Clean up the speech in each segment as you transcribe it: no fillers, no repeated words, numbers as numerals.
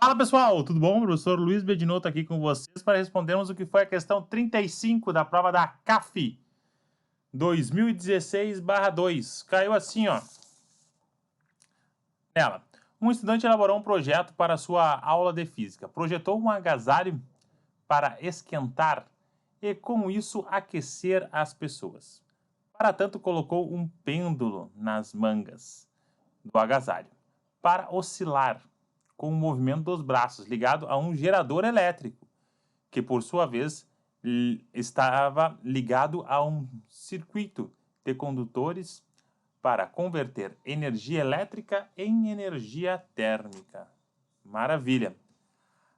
Fala pessoal, tudo bom? O professor Luiz Bedinotto aqui com vocês para respondermos o que foi a questão 35 da prova da CAF 2016/2. Caiu assim, ó. Ela. Um estudante elaborou um projeto para sua aula de física. Projetou um agasalho para esquentar e com isso aquecer as pessoas. Para tanto, colocou um pêndulo nas mangas do agasalho para oscilar com o movimento dos braços, ligado a um gerador elétrico, que por sua vez estava ligado a um circuito de condutores para converter energia elétrica em energia térmica. Maravilha!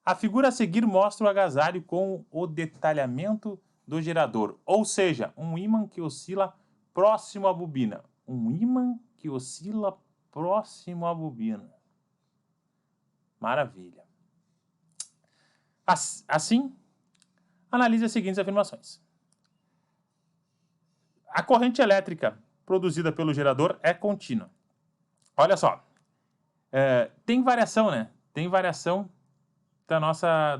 A figura a seguir mostra o agasalho com o detalhamento do gerador, ou seja, um ímã que oscila próximo à bobina. Um ímã que oscila próximo à bobina. Maravilha. Assim, analise as seguintes afirmações. A corrente elétrica produzida pelo gerador é contínua. Olha só, tem variação, né? Tem variação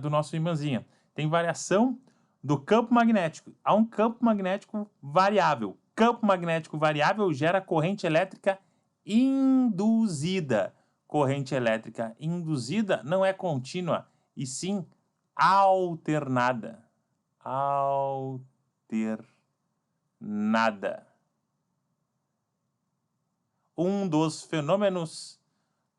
do nosso imãzinho. Tem variação do campo magnético. Há um campo magnético variável. Campo magnético variável gera corrente elétrica induzida. Corrente elétrica induzida não é contínua, e sim alternada. Alternada. Um dos fenômenos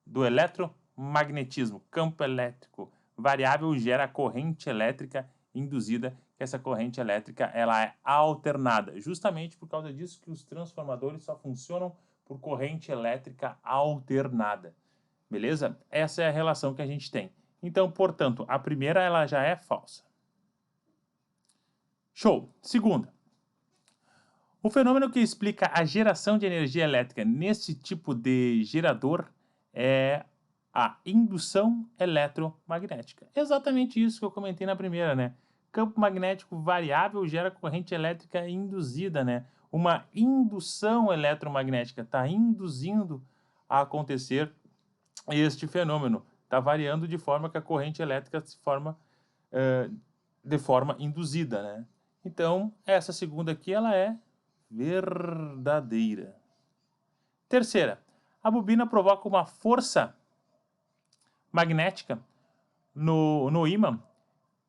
do eletromagnetismo, campo elétrico variável, gera corrente elétrica induzida, que essa corrente elétrica ela é alternada. Justamente por causa disso que os transformadores só funcionam por corrente elétrica alternada. Beleza? Essa é a relação que a gente tem. Então, portanto, a primeira ela já é falsa. Show! Segunda. O fenômeno que explica a geração de energia elétrica nesse tipo de gerador é a indução eletromagnética. Exatamente isso que eu comentei na primeira, né? Campo magnético variável gera corrente elétrica induzida, né? Uma indução eletromagnética está induzindo a acontecer este fenômeno. Está variando de forma que a corrente elétrica se forma de forma induzida, né? Então, essa segunda aqui, ela é verdadeira. Terceira, a bobina provoca uma força magnética no ímã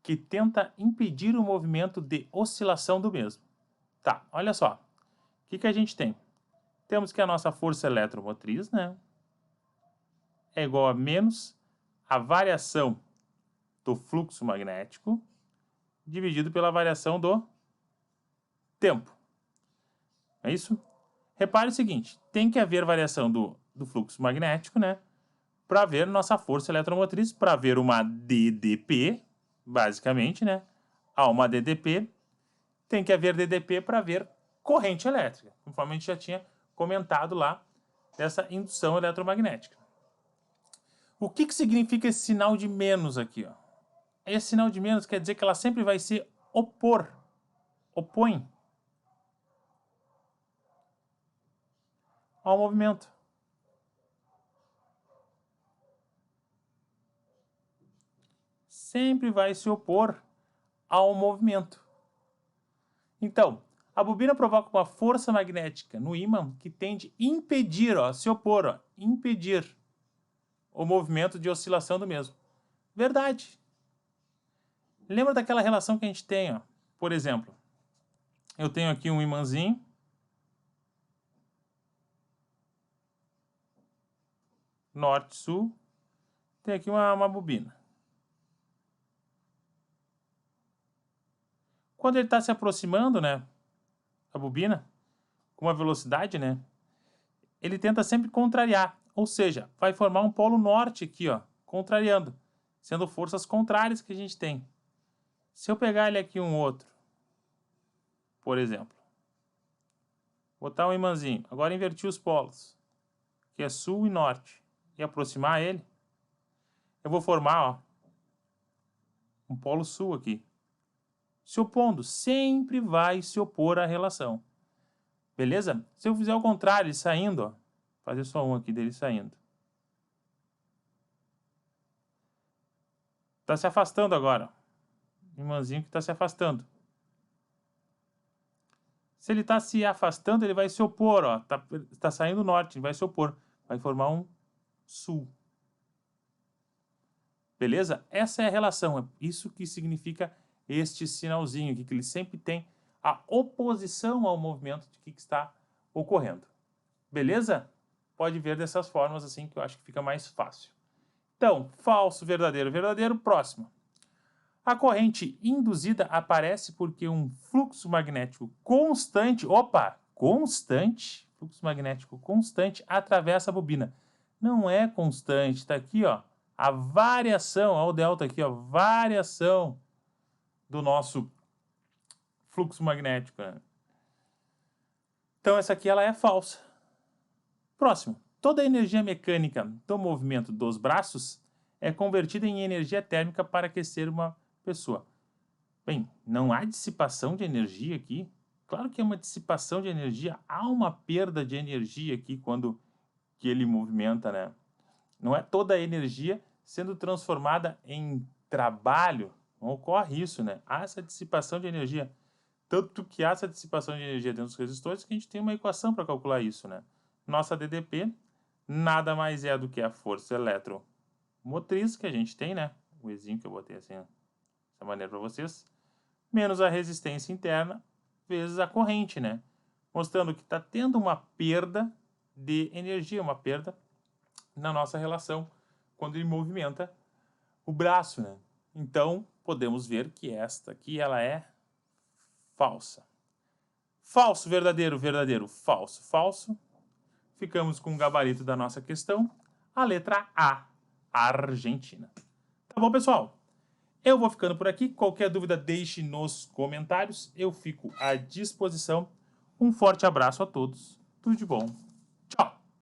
que tenta impedir o movimento de oscilação do mesmo. Tá, olha só. O que a gente tem? Temos que a nossa força eletromotriz, né, é igual a menos a variação do fluxo magnético dividido pela variação do tempo. É isso? Repare o seguinte, tem que haver variação do fluxo magnético, né? Para ver nossa força eletromotriz, para ver uma DDP, basicamente, né? Há uma DDP, tem que haver DDP para ver corrente elétrica, conforme a gente já tinha comentado lá, dessa indução eletromagnética. O que significa esse sinal de menos aqui, ó? Esse sinal de menos quer dizer que ela sempre vai se opor, opõe ao movimento. Sempre vai se opor ao movimento. Então, a bobina provoca uma força magnética no ímã que tende a impedir, ó, se opor, ó, impedir o movimento de oscilação do mesmo. Verdade. Lembra daquela relação que a gente tem, ó? Por exemplo, eu tenho aqui um imãzinho, norte-sul, tem aqui uma bobina. Quando ele está se aproximando, né, a bobina, com uma velocidade, né, ele tenta sempre contrariar, ou seja, vai formar um polo norte aqui, ó, contrariando, sendo forças contrárias que a gente tem. Se eu pegar ele aqui um outro, por exemplo, botar um imãzinho, agora invertir os polos, que é sul e norte, e aproximar ele, eu vou formar, ó, um polo sul aqui. Se opondo, sempre vai se opor à relação. Beleza? Se eu fizer o contrário, ele saindo, ó, fazer só um aqui dele saindo. Está se afastando agora. Imãzinho que está se afastando. Se ele está se afastando, ele vai se opor, ó. Tá saindo norte, ele vai se opor. Vai formar um sul. Beleza? Essa é a relação. É isso que significa este sinalzinho aqui, que ele sempre tem a oposição ao movimento de que está ocorrendo. Beleza? Pode ver dessas formas assim que eu acho que fica mais fácil. Então, falso, verdadeiro, verdadeiro, próximo. A corrente induzida aparece porque um fluxo magnético constante, fluxo magnético constante atravessa a bobina. Não é constante, está aqui, ó, a variação, ó, o delta aqui, ó, variação do nosso fluxo magnético, né? Então essa aqui ela é falsa. Próximo. Toda a energia mecânica do movimento dos braços é convertida em energia térmica para aquecer uma pessoa. Bem, não há dissipação de energia aqui. Claro que é uma dissipação de energia. Há uma perda de energia aqui quando que ele movimenta, né? Não é toda a energia sendo transformada em trabalho. Não ocorre isso, né? Há essa dissipação de energia. Tanto que há essa dissipação de energia dentro dos resistores que a gente tem uma equação para calcular isso, né? Nossa DDP nada mais é do que a força eletromotriz que a gente tem, né? O Ezinho que eu botei assim, dessa maneira para vocês. Menos a resistência interna vezes a corrente, né? Mostrando que está tendo uma perda de energia, uma perda na nossa relação quando ele movimenta o braço, né? Então, podemos ver que esta aqui, ela é falsa. Falso, verdadeiro, verdadeiro, falso, falso. Ficamos com o gabarito da nossa questão. A letra A, Argentina. Tá bom, pessoal? Eu vou ficando por aqui. Qualquer dúvida, deixe nos comentários. Eu fico à disposição. Um forte abraço a todos. Tudo de bom.